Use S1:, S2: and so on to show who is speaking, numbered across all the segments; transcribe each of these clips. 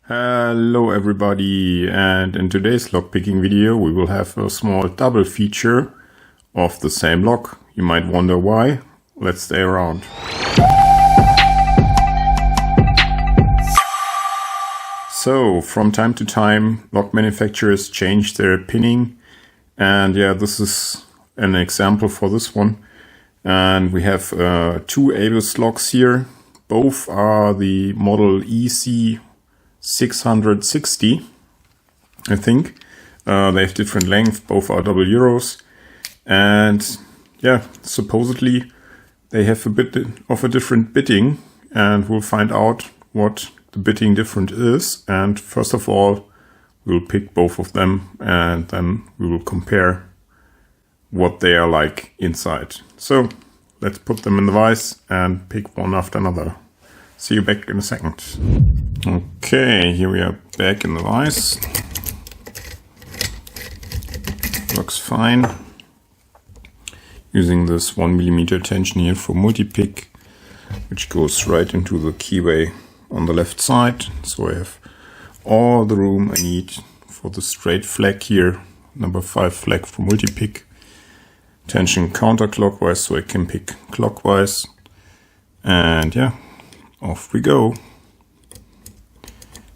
S1: Hello everybody, and in today's lockpicking video we will have a small double feature of the same lock. You might wonder why. Let's stay around. So from time to time lock manufacturers change their pinning, and yeah, this is an example for this one. And we have two ABUS locks here. Both are the model EC550, I think. They have different length, both are double Euros. And yeah, supposedly they have a bit of a different bitting, and we'll find out what the bitting difference is. And first of all, we'll pick both of them and then we will compare what they are like inside. So let's put them in the vise and pick one after another. See you back in a second. Okay, here we are back in the vise. Looks fine. Using this 1mm tension here for Multipick, which goes right into the keyway on the left side. So I have all the room I need for the straight flag here, number 5 flag for Multipick. Tension counterclockwise so I can pick clockwise. And yeah, off we go.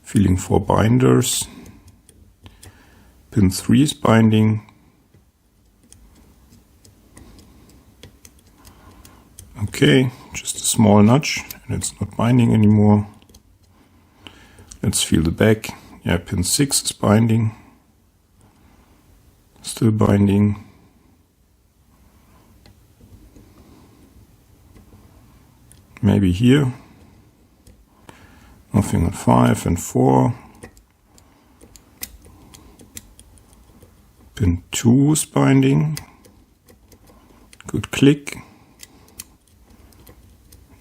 S1: Feeling for binders. Pin 3 is binding. Okay, just a small nudge and it's not binding anymore. Let's feel the back. Yeah, pin 6 is binding. Still binding. Maybe here. Nothing on 5 and 4. Pin 2 is binding. Good click.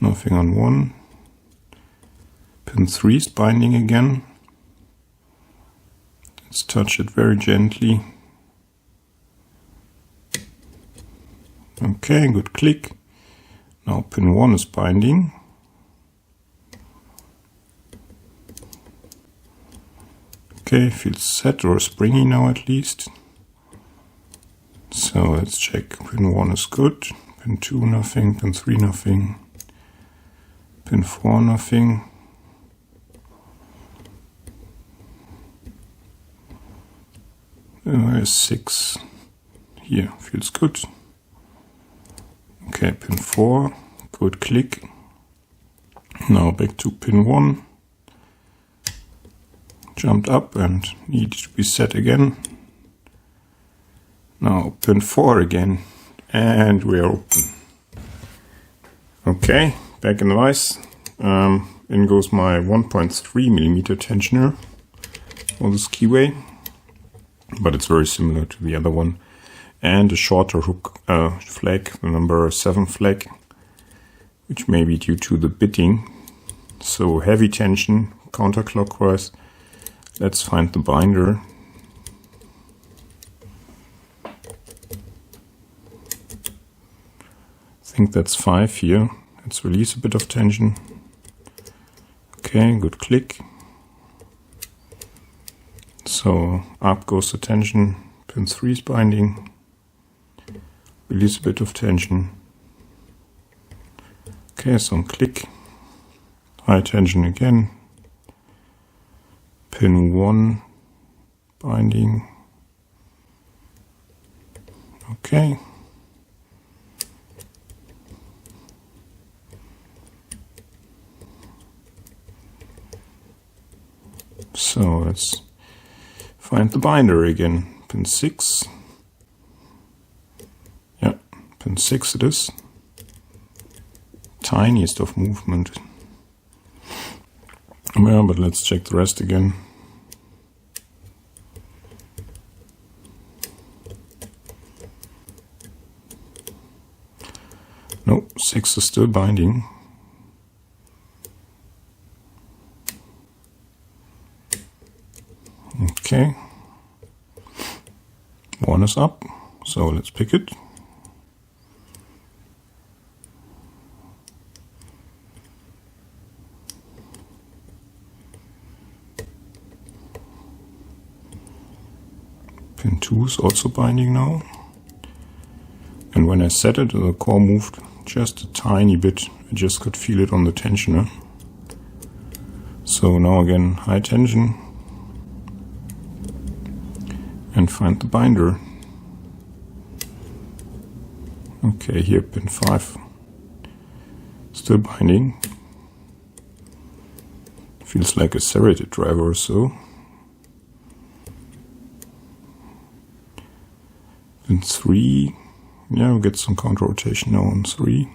S1: Nothing on 1. Pin 3 is binding again. Let's touch it very gently. Okay, good click. Now pin 1 is binding. Okay, feels set or springy now at least. So let's check. Pin 1 is good. Pin 2 nothing. Pin 3 nothing. Pin 4 nothing. There's 6 here. Feels good. Okay, pin 4, good click. Now back to pin 1. Jumped up and needed to be set again. Now pin 4 again, and we are open. Okay, back in the vise. In goes my 1.3mm tensioner for this keyway, but it's very similar to the other one. And a shorter hook flag, the number 7 flag, which may be due to the bitting. So heavy tension, counterclockwise. Let's find the binder. I think that's 5 here. Let's release a bit of tension. Okay, good click. So up goes the tension. Pin 3 is binding. Release a bit of tension. Okay, some click. High tension again. Pin 1 binding. Okay. So let's find the binder again. Pin 6. Yeah, pin 6 it is. Tiniest of movement. Yeah, but let's check the rest again. No, 6 is still binding. Okay. 1 is up, so let's pick it. Pin 2 is also binding now. And when I set it, the core moved just a tiny bit. I just could feel it on the tensioner. So now again, high tension. And find the binder. Okay, here pin 5. Still binding. Feels like a serrated driver or so. Pin 3. Yeah, we'll get some counter rotation now on 3.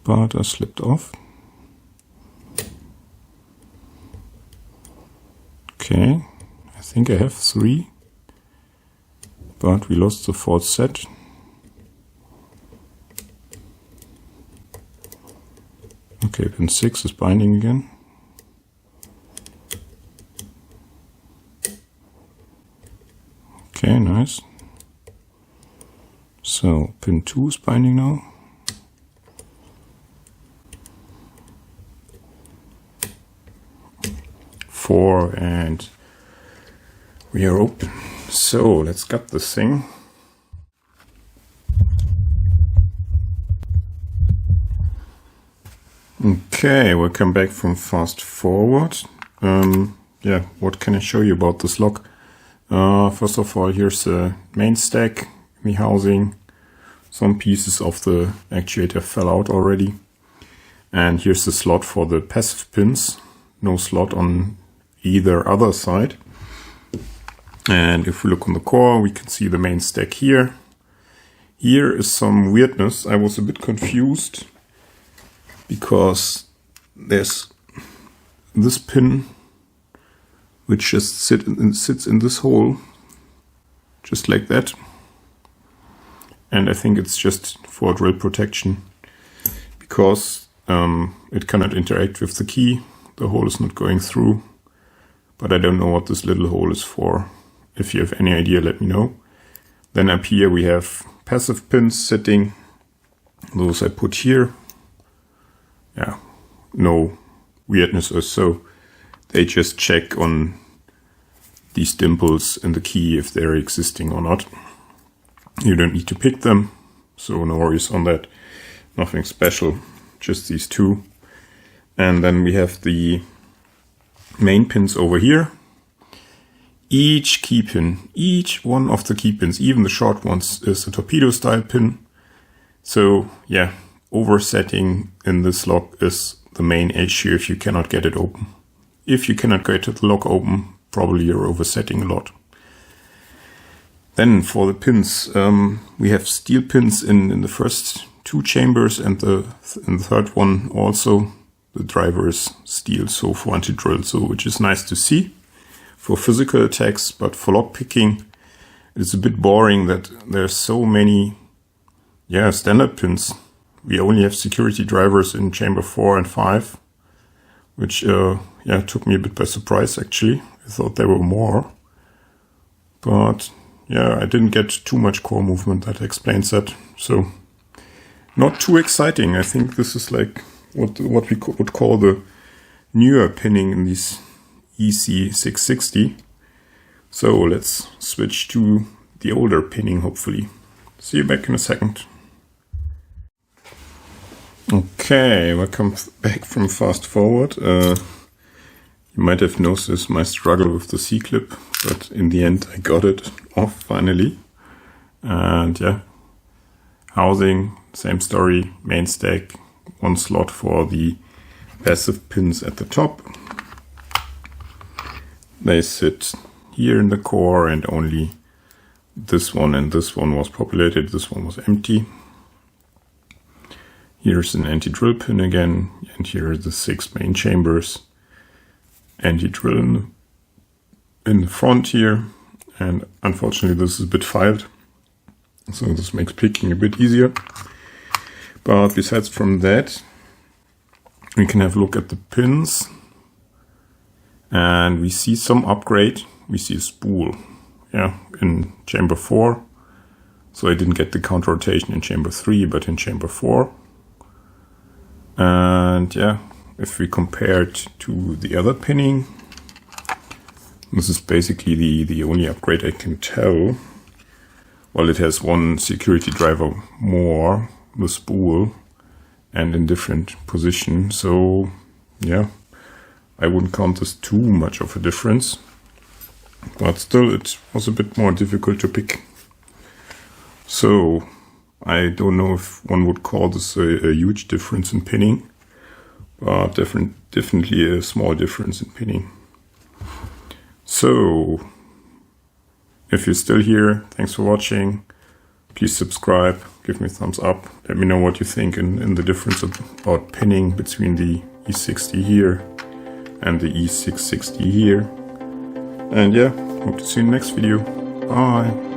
S1: But I slipped off. Okay, I think I have 3, but we lost the 4th set. Okay, pin 6 is binding again. Okay, nice. So pin 2 is binding now. And we are open. So let's gut this thing. Okay, welcome back from fast forward. Yeah, what can I show you about this lock? First of all, here's the main stack, the housing. Some pieces of the actuator fell out already. And here's the slot for the passive pins. No slot on either other side. And if we look on the core, we can see the main stack here. Here is some weirdness. I was a bit confused because there's this pin which just sits in this hole, just like that. And I think it's just for drill protection because it cannot interact with the key. The hole is not going through. But I don't know what this little hole is for. If you have any idea, let me know. Then up here we have passive pins sitting. Those I put here. Yeah, no weirdness or so. They just check on these dimples in the key if they're existing or not. You don't need to pick them, so no worries on that. Nothing special, just these two. And then we have the main pins over here. Each key pin, each one of the key pins, even the short ones, is a torpedo style pin. So yeah, oversetting in this lock is the main issue if you cannot get it open. If you cannot get the lock open, probably you're oversetting a lot. Then for the pins, we have steel pins in the first 2 chambers and in the third one also. The driver is steel, so for anti-drill, so which is nice to see for physical attacks, but for lockpicking, it's a bit boring that there's so many, standard pins. We only have security drivers in chamber 4 and 5, which took me a bit by surprise actually. I thought there were more, but yeah, I didn't get too much core movement. That explains that. So not too exciting. I think this is like what we would call the newer pinning in these EC550. So let's switch to the older pinning, hopefully. See you back in a second. Okay, welcome back from fast forward. You might have noticed my struggle with the C-clip, but in the end I got it off finally. And yeah, housing, same story, main stack, 1 slot for the passive pins at the top. They sit here in the core, and only this one and this one was populated, this one was empty. Here's an anti-drill pin again, and here are the 6 main chambers. Anti-drill in the front here, and unfortunately this is a bit filed, so this makes picking a bit easier. But besides from that, we can have a look at the pins, and we see some upgrade. We see a spool, in chamber 4. So I didn't get the counter rotation in chamber 3, but in chamber 4. And yeah, if we compare it to the other pinning, this is basically the only upgrade I can tell. Well, it has one security driver more, the spool, and in different position. So yeah, I wouldn't count this too much of a difference. But still, it was a bit more difficult to pick. So I don't know if one would call this a huge difference in pinning, but definitely a small difference in pinning. So if you're still here, thanks for watching. Please subscribe, give me a thumbs up. Let me know what you think in the difference about pinning between the E60 here and the E660 here. And yeah, hope to see you in the next video. Bye.